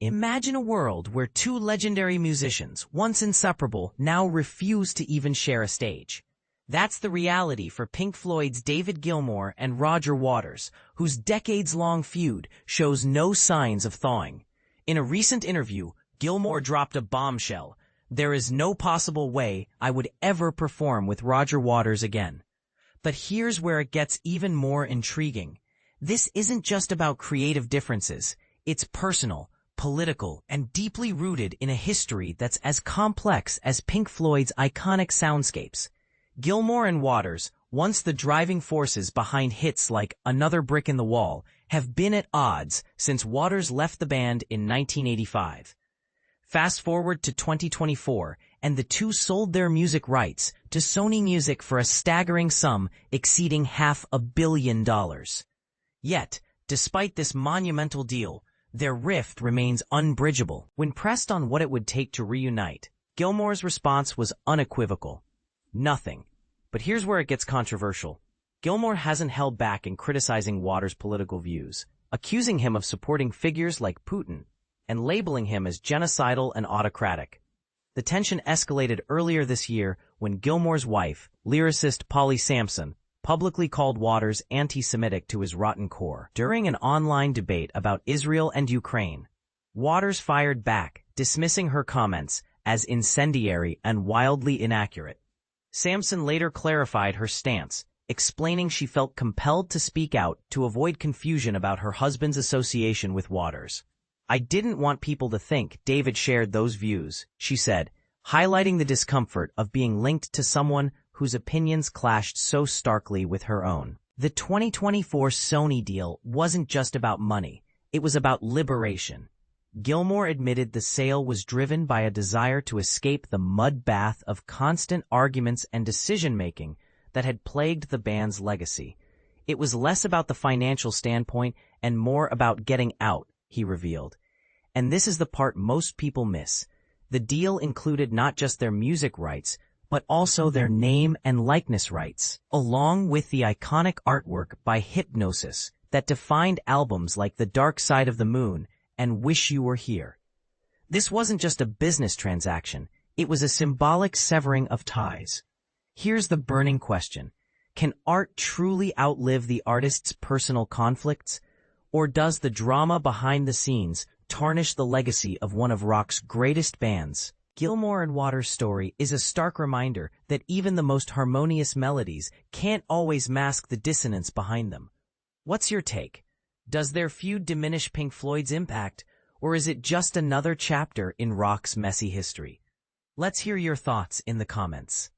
Imagine a world where two legendary musicians, once inseparable, now refuse to even share a stage. That's the reality for Pink Floyd's David Gilmour and Roger Waters, whose decades-long feud shows no signs of thawing. In a recent interview, Gilmour dropped a bombshell. "There is no possible way I would ever perform with Roger Waters again." But here's where it gets even more intriguing. This isn't just about creative differences. It's personal, political, and deeply rooted in a history that's as complex as Pink Floyd's iconic soundscapes. Gilmour and Waters, once the driving forces behind hits like Another Brick in the Wall, have been at odds since Waters left the band in 1985. Fast forward to 2024, and the two sold their music rights to Sony Music for a staggering sum exceeding $500 million. Yet, despite this monumental deal, their rift remains unbridgeable. When pressed on what it would take to reunite, Gilmour's response was unequivocal: nothing. But here's where it gets controversial. Gilmour hasn't held back in criticizing Waters' political views, accusing him of supporting figures like Putin and labeling him as genocidal and autocratic. The tension escalated earlier this year when Gilmour's wife, lyricist Polly Samson, publicly called Waters anti-Semitic to his rotten core. During an online debate about Israel and Ukraine, Waters fired back, dismissing her comments as incendiary and wildly inaccurate. Samson later clarified her stance, explaining she felt compelled to speak out to avoid confusion about her husband's association with Waters. "I didn't want people to think David shared those views," she said, highlighting the discomfort of being linked to someone whose opinions clashed so starkly with her own. The 2024 Sony deal wasn't just about money, it was about liberation. Gilmour admitted the sale was driven by a desire to escape the mud bath of constant arguments and decision-making that had plagued the band's legacy. It was less about the financial standpoint and more about getting out, he revealed. And this is the part most people miss. The deal included not just their music rights, but also their name and likeness rights, along with the iconic artwork by Hypnosis that defined albums like The Dark Side of the Moon and Wish You Were Here. This wasn't just a business transaction, it was a symbolic severing of ties. Here's the burning question: can art truly outlive the artist's personal conflicts? Or does the drama behind the scenes tarnish the legacy of one of rock's greatest bands? Gilmour and Waters' story is a stark reminder that even the most harmonious melodies can't always mask the dissonance behind them. What's your take? Does their feud diminish Pink Floyd's impact, or is it just another chapter in rock's messy history? Let's hear your thoughts in the comments.